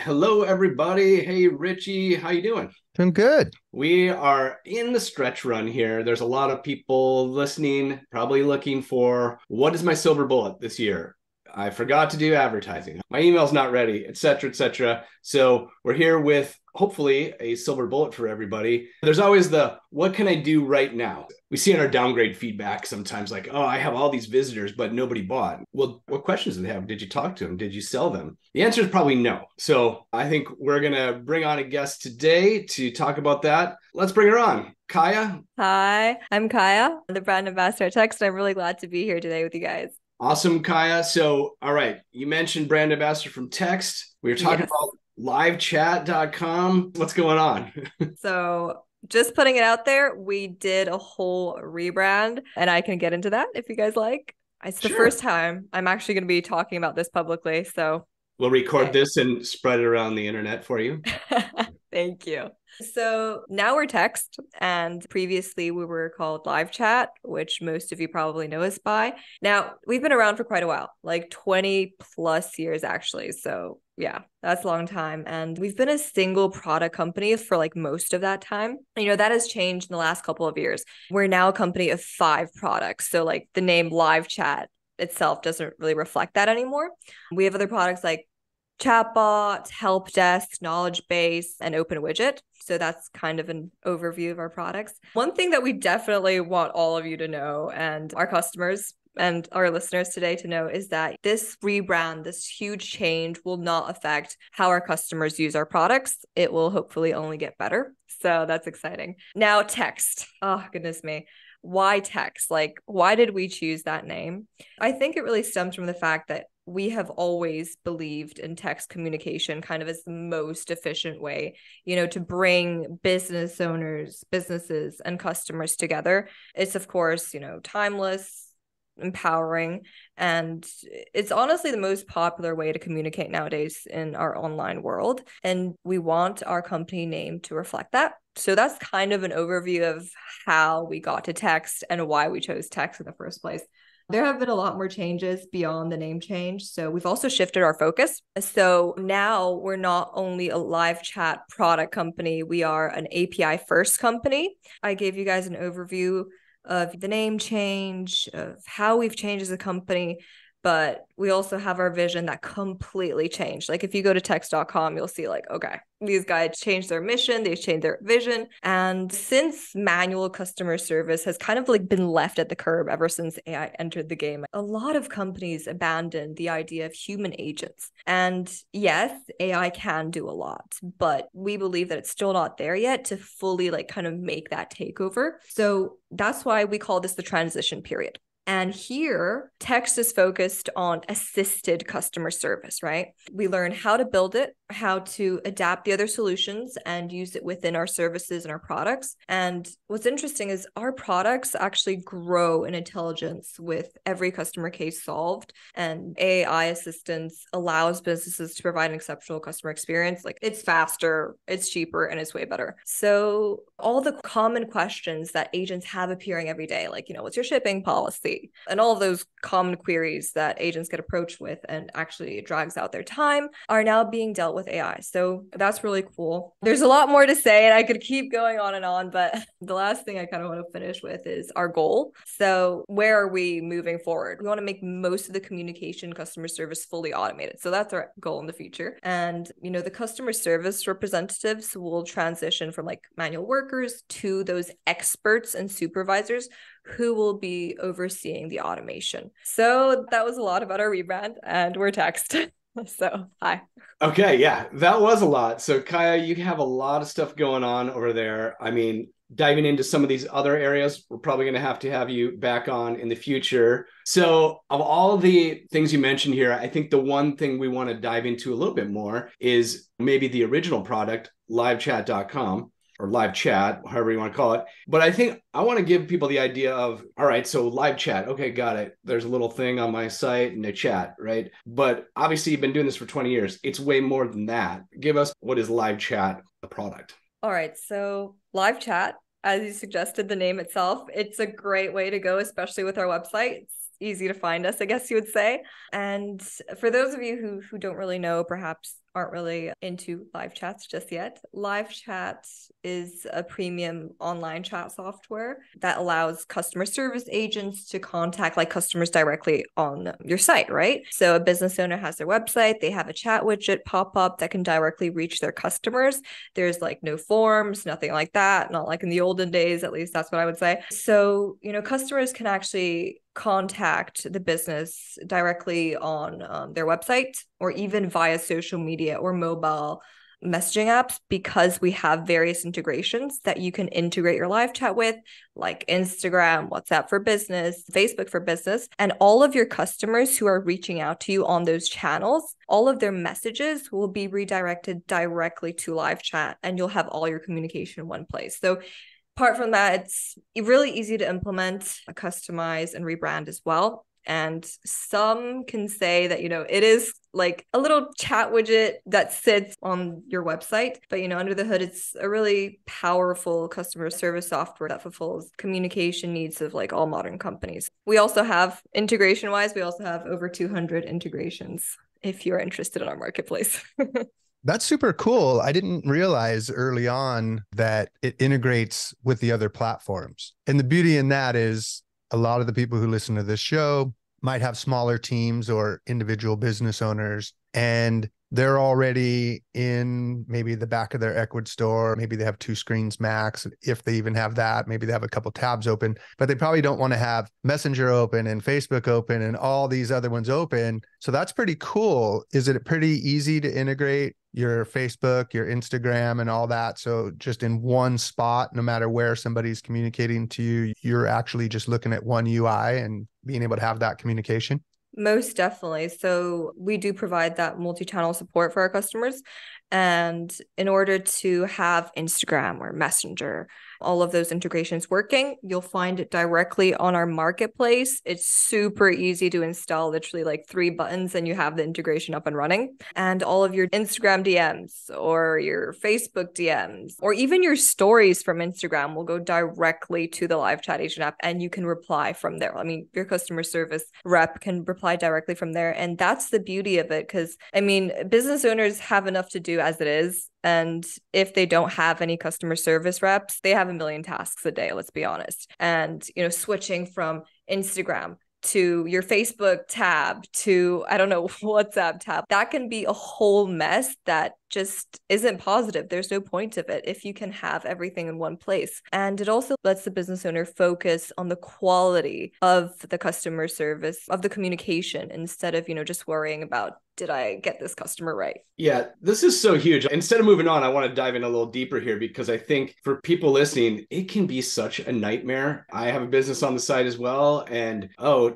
Hello, everybody. Hey, Richie, how you doing? Doing good. We are in the stretch run here. There's a lot of people listening, probably looking for what is my silver bullet this year? I forgot to do advertising. My email's not ready, etc., etc. So we're here with hopefully a silver bullet for everybody. There's always the what can I do right now? We see in our downgrade feedback sometimes like, oh, I have all these visitors, but nobody bought. Well, what questions do they have? Did you talk to them? Did you sell them? The answer is probably no. So I think we're going to bring on a guest today to talk about that. Let's bring her on. Kaia. Hi, I'm Kaia, I'm the brand ambassador at Text. I'm really glad to be here today with you guys. Awesome, Kaia. So, all right, you mentioned brand ambassador from Text. We were talking Yes. about livechat.com. What's going on? So just putting it out there, we did a whole rebrand, and I can get into that if you guys like. It's the Sure. first time I'm actually going to be talking about this publicly, so We'll record yeah. this and spread it around the internet for you. Thank you. So now we're Text, and previously we were called LiveChat, which most of you probably know us by. Now, we've been around for quite a while, like 20 plus years, actually. So yeah, that's a long time. And we've been a single product company for like most of that time. That has changed in the last couple of years. We're now a company of 5 products. So like the name LiveChat itself doesn't really reflect that anymore. We have other products like chatbot, help desk, knowledge base, and open widget. So that's kind of an overview of our products. One thing that we definitely want all of you to know, and our customers and our listeners today to know, is that this rebrand, this huge change, will not affect how our customers use our products. It will hopefully only get better. So that's exciting. Now, Text. Oh, goodness me. Why Text? Like, why did we choose that name? I think it really stems from the fact that we have always believed in text communication kind of as the most efficient way, to bring business owners, businesses, and customers together. It's, of course, timeless, empowering, and it's honestly the most popular way to communicate nowadays in our online world. And we want our company name to reflect that. So that's kind of an overview of how we got to Text and why we chose Text in the first place. There have been a lot more changes beyond the name change. So we've also shifted our focus. So now we're not only a live chat product company, we are an API first company. I gave you guys an overview of the name change, of how we've changed as a company, but we also have our vision that completely changed. Like if you go to text.com, you'll see like, okay, these guys changed their mission, they've changed their vision. And since manual customer service has kind of like been left at the curb ever since AI entered the game, a lot of companies abandoned the idea of human agents. And yes, AI can do a lot, but we believe that it's still not there yet to fully like kind of make that takeover. So that's why we call this the transition period. And here, Text is focused on assisted customer service, right? We learn how to build it, how to adapt the other solutions and use it within our services and our products. And what's interesting is our products actually grow in intelligence with every customer case solved. And AI assistance allows businesses to provide an exceptional customer experience. Like it's faster, it's cheaper, and it's way better. So all the common questions that agents have appearing every day, like, what's your shipping policy? And all of those common queries that agents get approached with and actually it drags out their time are now being dealt with AI. So that's really cool. There's a lot more to say and I could keep going on and on, but the last thing I kind of want to finish with is our goal. So where are we moving forward? We want to make most of the communication customer service fully automated. So that's our goal in the future. And, the customer service representatives will transition from like manual workers to those experts and supervisors who will be overseeing the automation. So that was a lot about our rebrand, and we're Text. So, hi. Okay, yeah, that was a lot. So, Kaia, you have a lot of stuff going on over there. I mean, diving into some of these other areas, we're probably going to have you back on in the future. So, of all the things you mentioned here, I think the one thing we want to dive into a little bit more is maybe the original product, livechat.com. Or live chat, however you want to call it. But I think I want to give people the idea of, all right, so live chat. Okay, got it. There's a little thing on my site and a chat, right? But obviously you've been doing this for 20 years. It's way more than that. Give us what is live chat, the product. All right. So live chat, as you suggested, the name itself, it's a great way to go, especially with our website. It's easy to find us, I guess you would say. And for those of you who don't really know perhaps aren't really into live chats just yet, live chat is a premium online chat software that allows customer service agents to contact like customers directly on your site, right? So a business owner has their website, they have a chat widget pop up that can directly reach their customers. There's like no forms, nothing like that, not like in the olden days, at least that's what I would say. So, customers can actually contact the business directly on their website or even via social media or mobile messaging apps, because we have various integrations that you can integrate your live chat with, like Instagram, WhatsApp for Business, Facebook for Business, and all of your customers who are reaching out to you on those channels, all of their messages will be redirected directly to live chat, and you'll have all your communication in one place. So apart from that, it's really easy to implement, customize, and rebrand as well. And some can say that, it is like a little chat widget that sits on your website. But, under the hood, it's a really powerful customer service software that fulfills communication needs of like all modern companies. We also have integration-wise, we also have over 200 integrations if you're interested in our marketplace. That's super cool. I didn't realize early on that it integrates with the other platforms. And the beauty in that is a lot of the people who listen to this show might have smaller teams or individual business owners, and they're already in maybe the back of their Ecwid store. Maybe they have 2 screens max, if they even have that. Maybe they have a couple tabs open, but they probably don't want to have Messenger open and Facebook open and all these other ones open. So that's pretty cool. Is it pretty easy to integrate your Facebook, your Instagram, and all that? So just in one spot, no matter where somebody's communicating to you, you're actually just looking at one UI and being able to have that communication? Most definitely. So we do provide that multi-channel support for our customers. And in order to have Instagram or Messenger, all of those integrations working, you'll find it directly on our marketplace. It's super easy to install, literally like 3 buttons and you have the integration up and running. And all of your Instagram DMs or your Facebook DMs or even your stories from Instagram will go directly to the live chat agent app, and you can reply from there. I mean, your customer service rep can reply directly from there. And that's the beauty of it, because business owners have enough to do as it is. And if they don't have any customer service reps, they have a million tasks a day, let's be honest. And, switching from Instagram to your Facebook tab to, I don't know, WhatsApp tab, that can be a whole mess that just isn't positive. There's no point of it if you can have everything in one place. And it also lets the business owner focus on the quality of the customer service, of the communication, instead of, just worrying about, did I get this customer right? Yeah, this is so huge. Instead of moving on, I want to dive in a little deeper here, because I think for people listening, it can be such a nightmare. I have a business on the side as well. And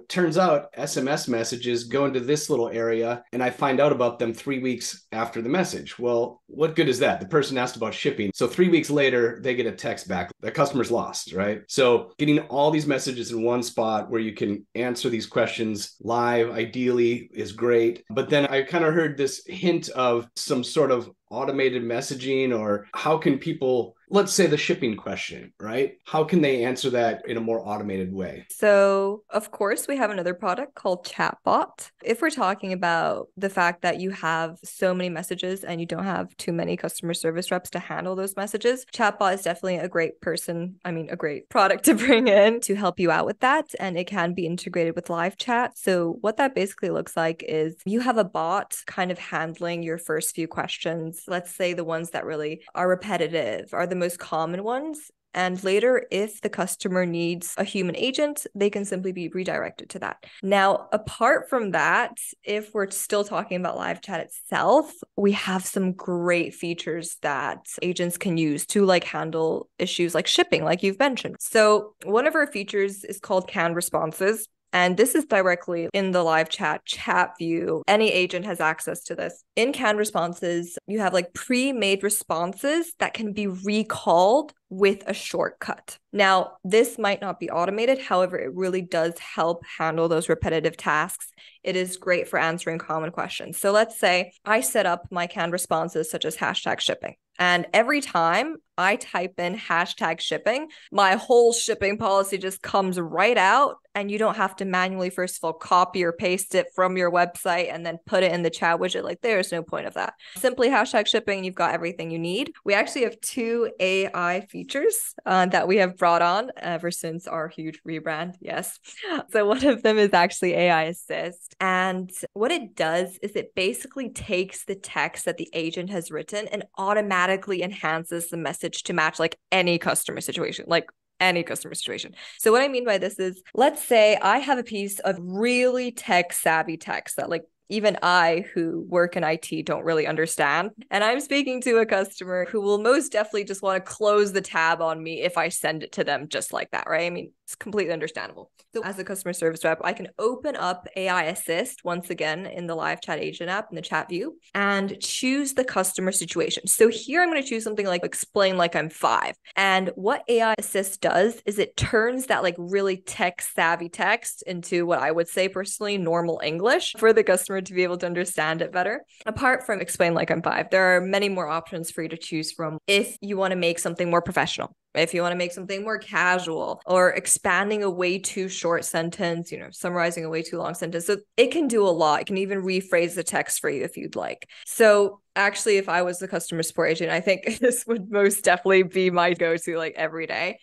turns out SMS messages go into this little area and I find out about them 3 weeks after the message. Well, what good is that? The person asked about shipping. So 3 weeks later, they get a text back. The customer's lost, right? So getting all these messages in one spot where you can answer these questions live, ideally, is great. But then I kind of heard this hint of some sort of automated messaging, or how can people, let's say the shipping question, right? How can they answer that in a more automated way? So, of course, we have another product called Chatbot. If we're talking about the fact that you have so many messages and you don't have too many customer service reps to handle those messages, Chatbot is definitely a great a great product to bring in to help you out with that. And it can be integrated with live chat. So what that basically looks like is you have a bot kind of handling your first few questions. Let's say the ones that really are repetitive are the most common ones. And later, if the customer needs a human agent, they can simply be redirected to that. Now, apart from that, if we're still talking about live chat itself, we have some great features that agents can use to handle issues like shipping, like you've mentioned. So one of our features is called canned responses. And this is directly in the live chat view. Any agent has access to this. In canned responses, you have pre-made responses that can be recalled with a shortcut. Now, this might not be automated. However, it really does help handle those repetitive tasks. It is great for answering common questions. So let's say I set up my canned responses such as hashtag shipping. And every time I type in hashtag shipping, my whole shipping policy just comes right out. And you don't have to manually, first of all, copy or paste it from your website and then put it in the chat widget. Like, there's no point of that. Simply hashtag shipping, you've got everything you need. We actually have 2 AI features that we have brought on ever since our huge rebrand. Yes. So one of them is actually AI Assist. And what it does is it basically takes the text that the agent has written and automatically enhances the message to match like any customer situation. Like any customer situation. So what I mean by this is, let's say I have a piece of really tech savvy text that like even I, who work in IT, don't really understand. And I'm speaking to a customer who will most definitely just want to close the tab on me if I send it to them just like that, right? I mean, it's completely understandable. So as a customer service rep, I can open up AI Assist once again in the LiveChat agent app in the chat view and choose the customer situation. So here I'm going to choose something like explain like I'm 5. And what AI Assist does is it turns that like really tech savvy text into what I would say personally normal English for the customer to be able to understand it better. Apart from explain like I'm 5, there are many more options for you to choose from if you want to make something more professional. If you want to make something more casual or expanding a way too short sentence, summarizing a way too long sentence. So it can do a lot. It can even rephrase the text for you if you'd like. So actually, if I was the customer support agent, I think this would most definitely be my go-to like every day.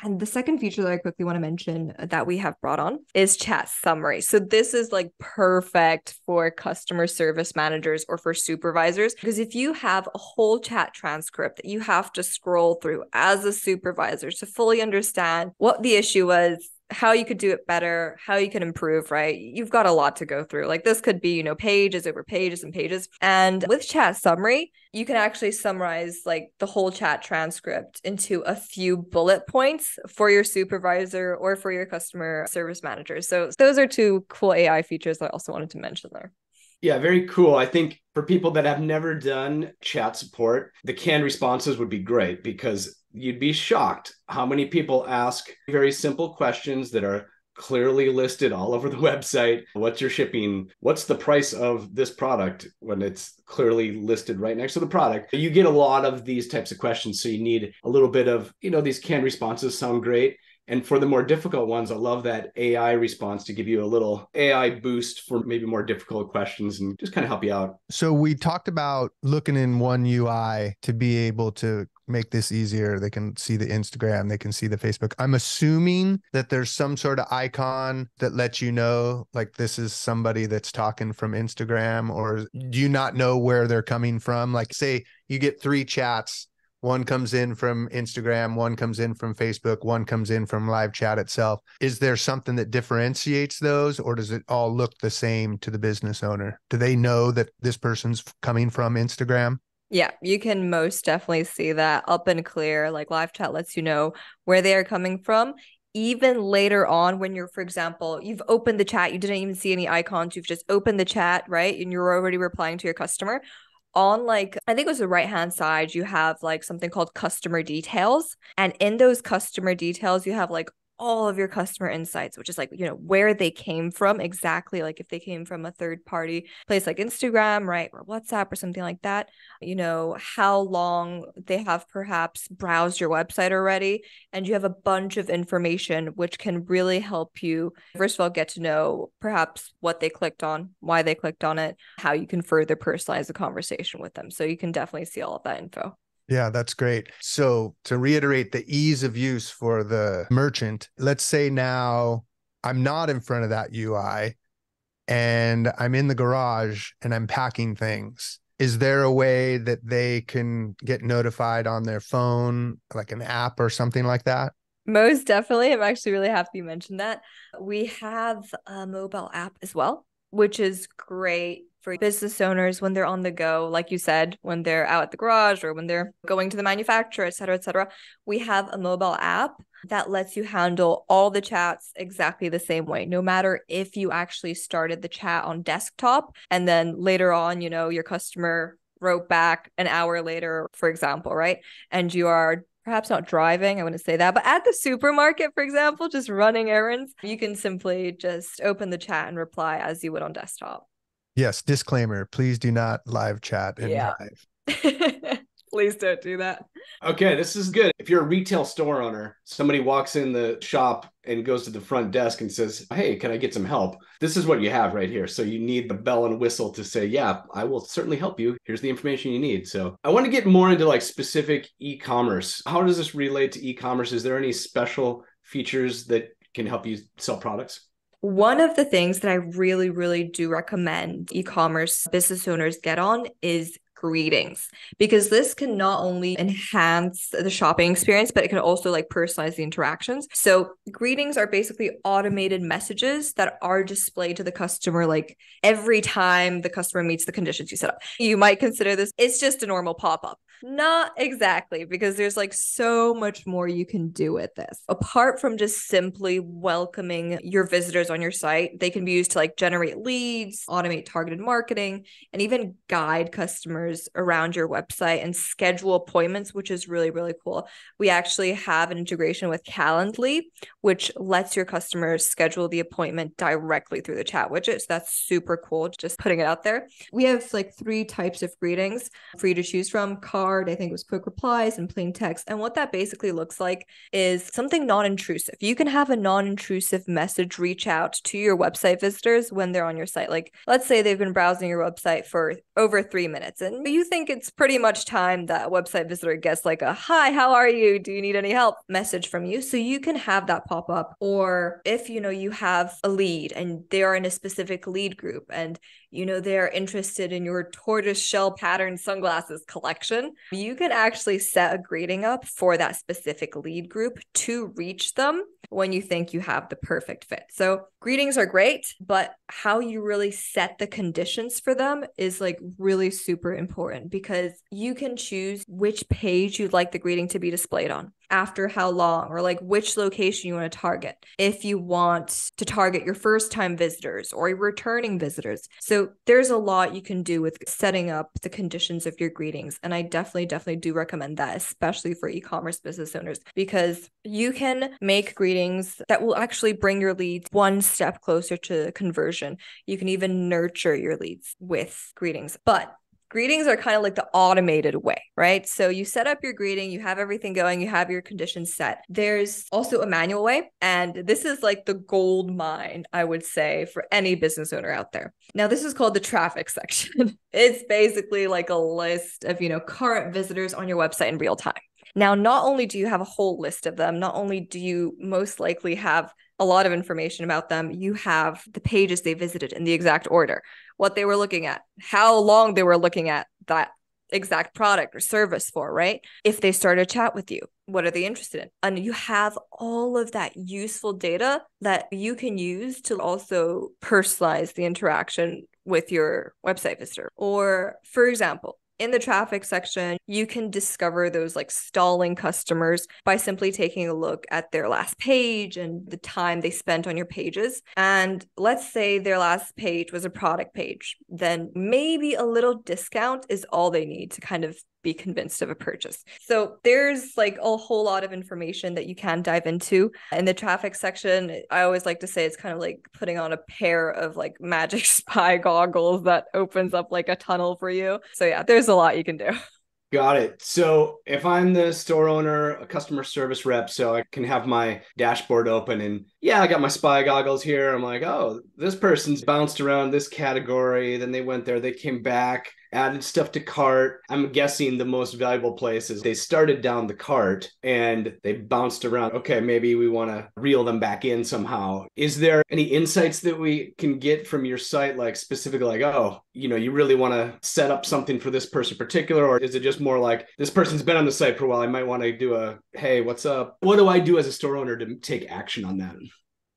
And the second feature that I quickly want to mention that we have brought on is chat summary. So this is like perfect for customer service managers or for supervisors, because if you have a whole chat transcript that you have to scroll through as a supervisor to fully understand what the issue was, how you could do it better, how you can improve, right? You've got a lot to go through. Like this could be, pages over pages and pages. And with chat summary, you can actually summarize like the whole chat transcript into a few bullet points for your supervisor or for your customer service manager. So those are 2 cool AI features I also wanted to mention there. Yeah, very cool. I think for people that have never done chat support, the canned responses would be great because you'd be shocked how many people ask very simple questions that are clearly listed all over the website. What's your shipping? What's the price of this product when it's clearly listed right next to the product? You get a lot of these types of questions. So you need a little bit of, these canned responses sound great. And for the more difficult ones, I love that AI response to give you a little AI boost for maybe more difficult questions and just kind of help you out. So we talked about looking in one UI to be able to make this easier. They can see the Instagram, they can see the Facebook. I'm assuming that there's some sort of icon that lets you know, like this is somebody that's talking from Instagram, or do you not know where they're coming from? Like say you get 3 chats. One comes in from Instagram, one comes in from Facebook, one comes in from LiveChat itself. Is there something that differentiates those, or does it all look the same to the business owner? Do they know that this person's coming from Instagram? Yeah, you can most definitely see that up and clear. Like LiveChat lets you know where they are coming from. Even later on, when you're, for example, you've opened the chat, you didn't even see any icons, you've just opened the chat, right? And you're already replying to your customer. On like, I think it was the right-hand side, you have like something called customer details. And in those customer details, you have like all of your customer insights, which is like, where they came from exactly. Like if they came from a third party place like Instagram, right? Or WhatsApp or something like that, how long they have perhaps browsed your website already. And you have a bunch of information, which can really help you, first of all, get to know perhaps what they clicked on, why they clicked on it, how you can further personalize the conversation with them. So you can definitely see all of that info. Yeah, that's great. So to reiterate the ease of use for the merchant, let's say now I'm not in front of that UI and I'm in the garage and I'm packing things. Is there a way that they can get notified on their phone, like an app or something like that? Most definitely. I'm actually really happy you mentioned that. We have a mobile app as well, which is great for business owners when they're on the go, like you said, when they're out at the garage or when they're going to the manufacturer, et cetera, et cetera. We have a mobile app that lets you handle all the chats exactly the same way, no matter if you actually started the chat on desktop and then later on, your customer wrote back an hour later, for example, right? And you are perhaps not driving, I wouldn't say that, but at the supermarket, for example, just running errands, you can simply just open the chat and reply as you would on desktop. Yes, disclaimer, please do not live chat and Yeah. drive. Please don't do that. Okay, this is good. If you're a retail store owner, somebody walks in the shop and goes to the front desk and says, "Hey, can I get some help?" This is what you have right here. So you need the bell and whistle to say, "Yeah, I will certainly help you. Here's the information you need." So I want to get more into like specific e-commerce. How does this relate to e-commerce? Is there any special features that can help you sell products? One of the things that I really, really do recommend e-commerce business owners get on is greetings, because this can not only enhance the shopping experience, but it can also like personalize the interactions. So greetings are basically automated messages that are displayed to the customer like every time the customer meets the conditions you set up. You might consider this, it's just a normal pop-up. Not exactly, because there's like so much more you can do with this. Apart from just simply welcoming your visitors on your site, they can be used to like generate leads, automate targeted marketing, and even guide customers around your website and schedule appointments, which is really, really cool. We actually have an integration with Calendly, which lets your customers schedule the appointment directly through the chat widget. So that's super cool. Just putting it out there. We have like 3 types of greetings for you to choose from: card, I think it was quick replies, and plain text. And what that basically looks like is something non-intrusive. You can have a non-intrusive message reach out to your website visitors when they're on your site. Like, let's say they've been browsing your website for over 3 minutes, and you think it's pretty much time that a website visitor gets like a "Hi, how are you? Do you need any help?" message from you. So you can have that pop up. Or if you have a lead and they're in a specific lead group, and they're interested in your tortoise shell pattern sunglasses collection, you can actually set a greeting up for that specific lead group to reach them when you think you have the perfect fit. So greetings are great, but how you really set the conditions for them is like really super important, because you can choose which page you'd like the greeting to be displayed on, after how long, or like which location you want to target, if you want to target your first time visitors or your returning visitors. So there's a lot you can do with setting up the conditions of your greetings. And I definitely do recommend that, especially for e-commerce business owners, because you can make greetings that will actually bring your leads one step closer to conversion. You can even nurture your leads with greetings. But greetings are kind of like the automated way, right? So you set up your greeting, you have everything going, you have your conditions set. There's also a manual way, and this is like the gold mine, I would say, for any business owner out there. Now, this is called the traffic section. It's basically like a list of, current visitors on your website in real time. Now, not only do you have a whole list of them, not only do you most likely have a lot of information about them, you have the pages they visited in the exact order, what they were looking at, how long they were looking at that exact product or service for, right? If they started a chat with you, what are they interested in? And you have all of that useful data that you can use to also personalize the interaction with your website visitor. Or, for example, in the traffic section, you can discover those like stalling customers by simply taking a look at their last page and the time they spent on your pages. And let's say their last page was a product page, then maybe a little discount is all they need to kind of be convinced of a purchase. So there's like a whole lot of information that you can dive into in the traffic section. I always like to say it's kind of like putting on a pair of like magic spy goggles that opens up like a tunnel for you. So yeah, there's a lot you can do. Got it. So if I'm the store owner, a customer service rep, so I can have my dashboard open and yeah, I got my spy goggles here. I'm like, oh, this person's bounced around this category. Then they went there, they came back, added stuff to cart. I'm guessing the most valuable place is they started down the cart and they bounced around. Okay, maybe we want to reel them back in somehow. Is there any insights that we can get from your site, like specifically like, oh, you really want to set up something for this person in particular? Or is it just more like this person's been on the site for a while, I might want to do a, hey, what's up? What do I do as a store owner to take action on that?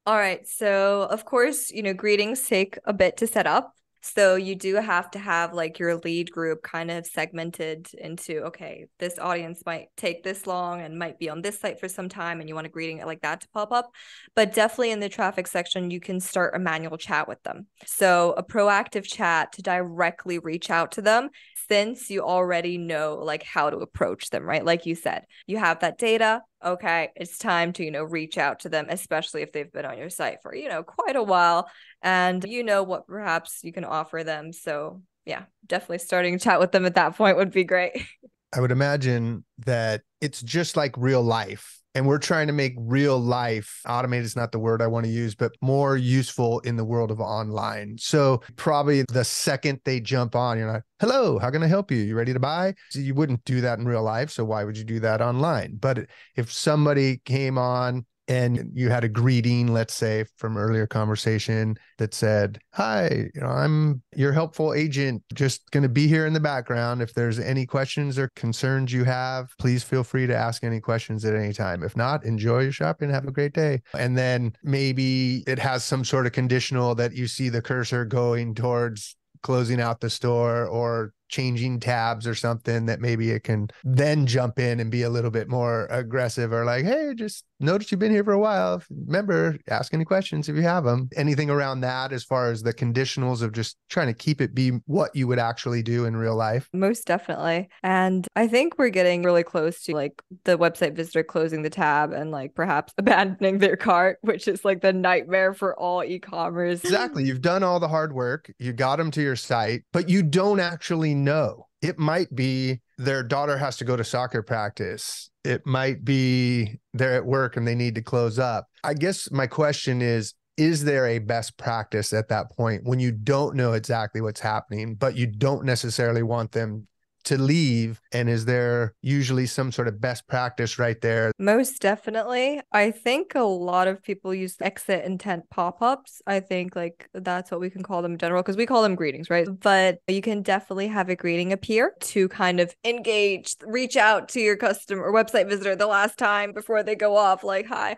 All right. So, of course, greetings take a bit to set up. So you do have to have like your lead group kind of segmented into, okay, this audience might take this long and might be on this site for some time, and you want a greeting like that to pop up. But definitely in the traffic section, you can start a manual chat with them. So a proactive chat to directly reach out to them, since you already know like how to approach them, right? Like you said, you have that data. Okay, it's time to, reach out to them, especially if they've been on your site for, quite a while, and what perhaps you can offer them. So yeah, definitely starting a chat with them at that point would be great. I would imagine that it's just like real life. And we're trying to make real life, automated is not the word I want to use, but more useful in the world of online. So probably the second they jump on, you're like, hello, how can I help you? You ready to buy? So you wouldn't do that in real life. So why would you do that online? But if somebody came on and you had a greeting, let's say from earlier conversation that said, hi, I'm your helpful agent, just going to be here in the background. If there's any questions or concerns you have, please feel free to ask any questions at any time. If not, enjoy your shopping, have a great day. And then maybe it has some sort of conditional that you see the cursor going towards closing out the store or changing tabs or something, that maybe it can then jump in and be a little bit more aggressive, or like, hey, just noticed you've been here for a while. Remember, ask any questions if you have them. Anything around that as far as the conditionals of just trying to keep it be what you would actually do in real life? Most definitely. And I think we're getting really close to like the website visitor closing the tab and like perhaps abandoning their cart, which is like the nightmare for all e-commerce. Exactly. You've done all the hard work. You got them to your site, but you don't actually know. It might be their daughter has to go to soccer practice. It might be they're at work and they need to close up. I guess my question is there a best practice at that point when you don't know exactly what's happening, but you don't necessarily want them to leave? And is there usually some sort of best practice right there? Most definitely. I think a lot of people use exit intent pop-ups. I think like that's what we can call them in general, because we call them greetings, right? But you can definitely have a greeting appear to kind of engage, reach out to your customer or website visitor the last time before they go off, like, hi,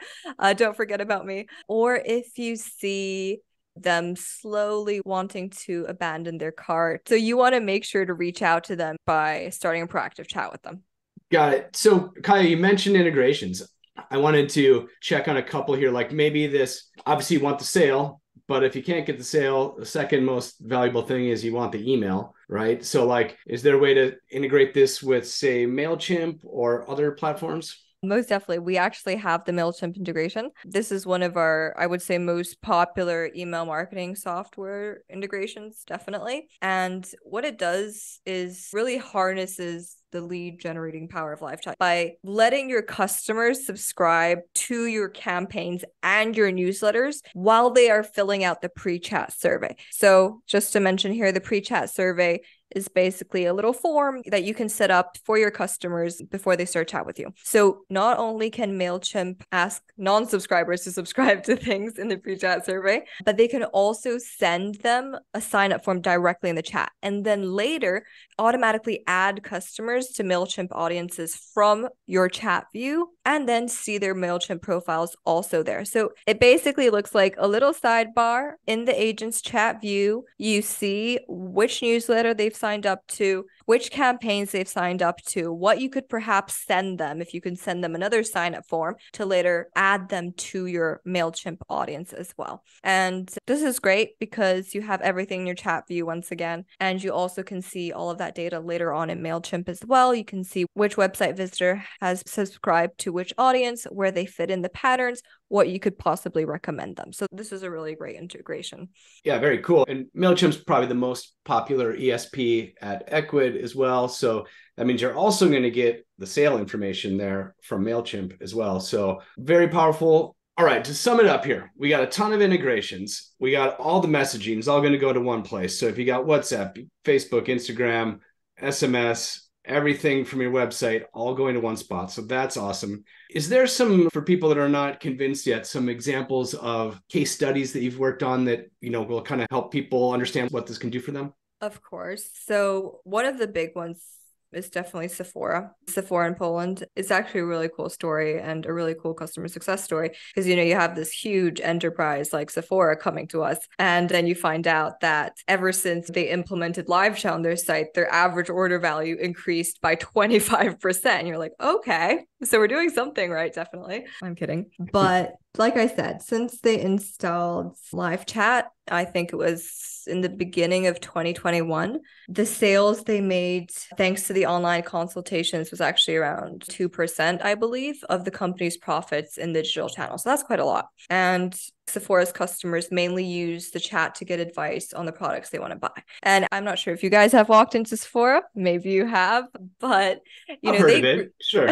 don't forget about me. Or if you see them slowly wanting to abandon their cart. So you want to make sure to reach out to them by starting a proactive chat with them. Got it. So, Kaia, you mentioned integrations. I wanted to check on a couple here. Like maybe this, obviously, you want the sale, but if you can't get the sale, the second most valuable thing is you want the email, right? So, like, is there a way to integrate this with, say, MailChimp or other platforms? Most definitely. We actually have the MailChimp integration. This is one of our, I would say, most popular email marketing software integrations, definitely. And what it does is really harnesses the lead generating power of LiveChat by letting your customers subscribe to your campaigns and your newsletters while they are filling out the pre-chat survey. So just to mention here, the pre-chat survey is basically a little form that you can set up for your customers before they start chat with you. So not only can MailChimp ask non-subscribers to subscribe to things in the pre-chat survey, but they can also send them a sign-up form directly in the chat, and then later automatically add customers to MailChimp audiences from your chat view, and then see their MailChimp profiles also there. So it basically looks like a little sidebar in the agent's chat view. You see which newsletter they've signed up to, which campaigns they've signed up to, what you could perhaps send them, if you can send them another sign up form to later add them to your MailChimp audience as well. And this is great because you have everything in your chat view once again, and you also can see all of that data later on in MailChimp as well. You can see which website visitor has subscribed to which audience, where they fit in the patterns, what you could possibly recommend them. So this is a really great integration. Yeah, very cool. And MailChimp's probably the most popular ESP at Ecwid as well. So that means you're also going to get the sale information there from MailChimp as well. So very powerful. All right, to sum it up here, we got a ton of integrations. We got all the messaging is all going to go to one place. So if you got WhatsApp, Facebook, Instagram, SMS, everything from your website, all going to one spot. So that's awesome. Is there some, for people that are not convinced yet, some examples of case studies that you've worked on that, will kind of help people understand what this can do for them? Of course. So one of the big ones is definitely Sephora. Sephora in Poland. It's actually a really cool story and a really cool customer success story, because you have this huge enterprise like Sephora coming to us, and then you find out that ever since they implemented LiveChat on their site, their average order value increased by 25%. You're like, okay, so we're doing something right. Definitely. I'm kidding. But like I said, since they installed LiveChat, I think it was in the beginning of 2021, the sales they made thanks to the online consultations was actually around 2%, I believe, of the company's profits in the digital channel. So that's quite a lot. And Sephora's customers mainly use the chat to get advice on the products they want to buy. And I'm not sure if you guys have walked into Sephora, maybe you have, but I've heard of it. Sure.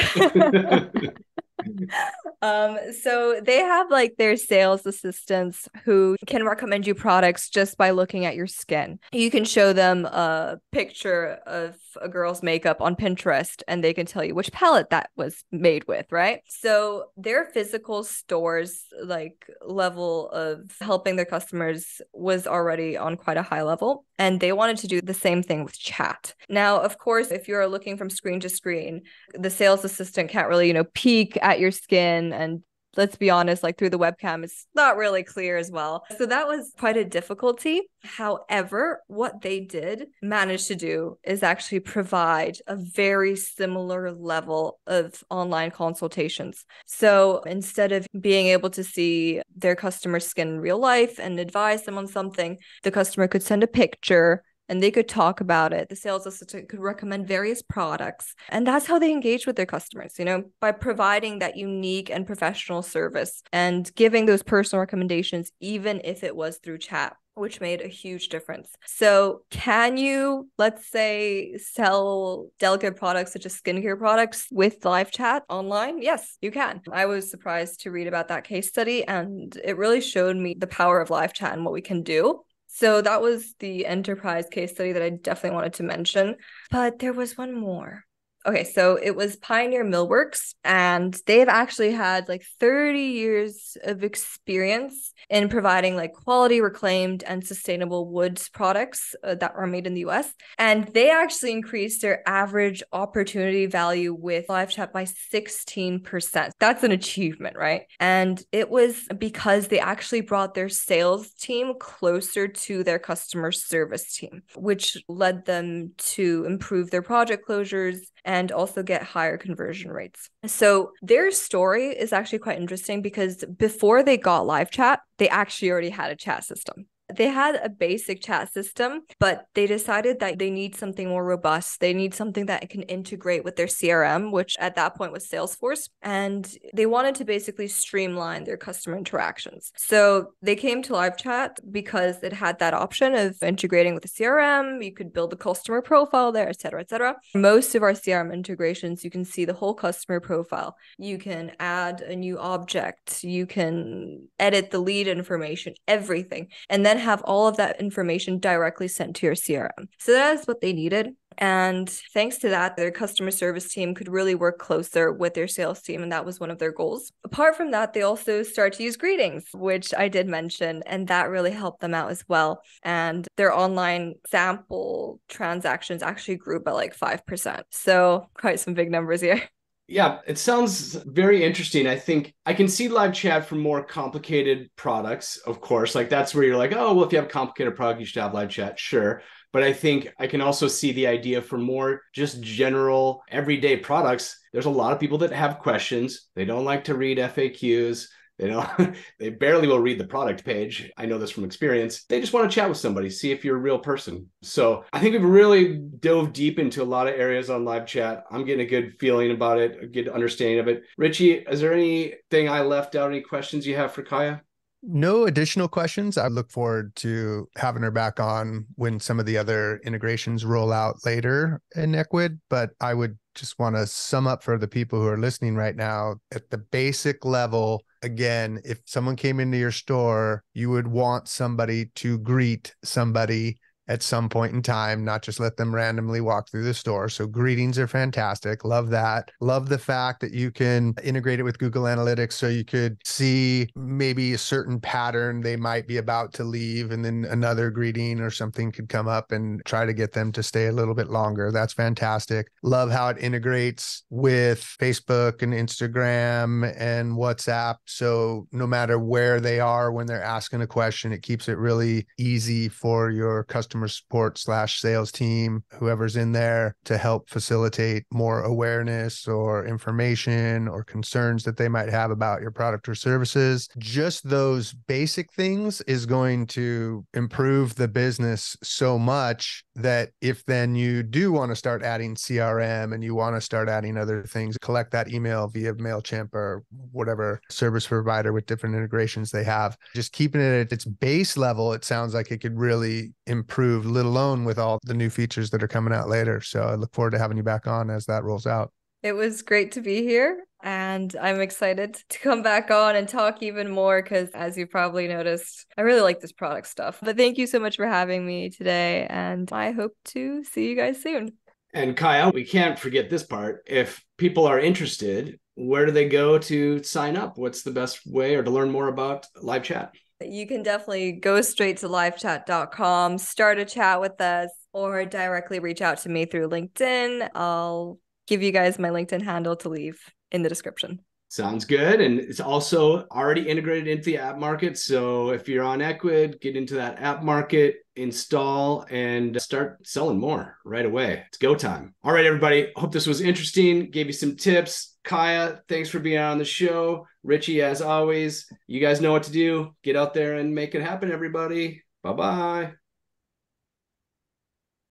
So they have like their sales assistants who can recommend you products just by looking at your skin. You can show them a picture of a girl's makeup on Pinterest and they can tell you which palette that was made with, right? So their physical stores like level of helping their customers was already on quite a high level, and they wanted to do the same thing with chat. Now, of course, if you're looking from screen to screen, the sales assistant can't really, peek at your skin, and let's be honest, like through the webcam, it's not really clear as well. So that was quite a difficulty. However, what they did manage to do is actually provide a very similar level of online consultations. So instead of being able to see their customer's skin in real life and advise them on something, the customer could send a picture and they could talk about it. The sales assistant could recommend various products. And that's how they engage with their customers, by providing that unique and professional service and giving those personal recommendations, even if it was through chat, which made a huge difference. So can you, let's say, sell delicate products such as skincare products with live chat online? Yes, you can. I was surprised to read about that case study, and it really showed me the power of live chat and what we can do. So that was the enterprise case study that I definitely wanted to mention. But there was one more. Okay, so it was Pioneer Millworks, and they've actually had like 30 years of experience in providing like quality, reclaimed, and sustainable wood products that are made in the US. And they actually increased their average opportunity value with live chat by 16%. That's an achievement, right? And it was because they actually brought their sales team closer to their customer service team, which led them to improve their project closures and also get higher conversion rates. So their story is actually quite interesting because before they got live chat, they actually already had a chat system. They had a basic chat system, but they decided that they need something more robust. They need something that can integrate with their CRM, which at that point was Salesforce. And they wanted to basically streamline their customer interactions. So they came to live chat because it had that option of integrating with the CRM. You could build a customer profile there, et cetera, et cetera. Most of our CRM integrations, you can see the whole customer profile. You can add a new object. You can edit the lead information, everything. And then have all of that information directly sent to your CRM. So that's what they needed. And thanks to that, their customer service team could really work closer with their sales team. And that was one of their goals. Apart from that, they also start to use greetings, which I did mention, and that really helped them out as well. And their online sample transactions actually grew by like 5%. So quite some big numbers here. Yeah, it sounds very interesting. I think I can see live chat for more complicated products, of course. Like that's where you're like, oh, well, if you have a complicated product, you should have live chat. Sure. But I think I can also see the idea for more just general everyday products. There's a lot of people that have questions. They don't like to read FAQs. They barely will read the product page. I know this from experience. They just want to chat with somebody, see if you're a real person. So I think we've really dove deep into a lot of areas on live chat. I'm getting a good feeling about it, a good understanding of it. Richie, is there anything I left out? Any questions you have for Kaia? No additional questions. I look forward to having her back on when some of the other integrations roll out later in Ecwid. But I would just want to sum up for the people who are listening right now at the basic level. Again, if someone came into your store, you would want somebody to greet somebody at some point in time, not just let them randomly walk through the store. So greetings are fantastic. Love that. Love the fact that you can integrate it with Google Analytics so you could see maybe a certain pattern they might be about to leave, and then another greeting or something could come up and try to get them to stay a little bit longer. That's fantastic. Love how it integrates with Facebook and Instagram and WhatsApp. So no matter where they are when they're asking a question, it keeps it really easy for your customer customer support / sales team, whoever's in there, to help facilitate more awareness or information or concerns that they might have about your product or services. Just those basic things is going to improve the business so much that if then you do want to start adding CRM and you want to start adding other things, collect that email via MailChimp or whatever service provider with different integrations they have, just keeping it at its base level, it sounds like it could really improve, let alone with all the new features that are coming out later. So I look forward to having you back on as that rolls out. It was great to be here, and I'm excited to come back on and talk even more because, as you probably noticed, I really like this product stuff. But thank you so much for having me today, and I hope to see you guys soon. And Kaia, we can't forget this part. If people are interested, where do they go to sign up? What's the best way or to learn more about LiveChat? You can definitely go straight to livechat.com, start a chat with us, or directly reach out to me through LinkedIn. I'll give you guys my LinkedIn handle to leave in the description. Sounds good. And it's also already integrated into the app market. So if you're on Ecwid, get into that app market, install, and start selling more right away. It's go time. All right, everybody. Hope this was interesting. Gave you some tips. Kaia, thanks for being on the show. Richie, as always, you guys know what to do. Get out there and make it happen, everybody. Bye-bye.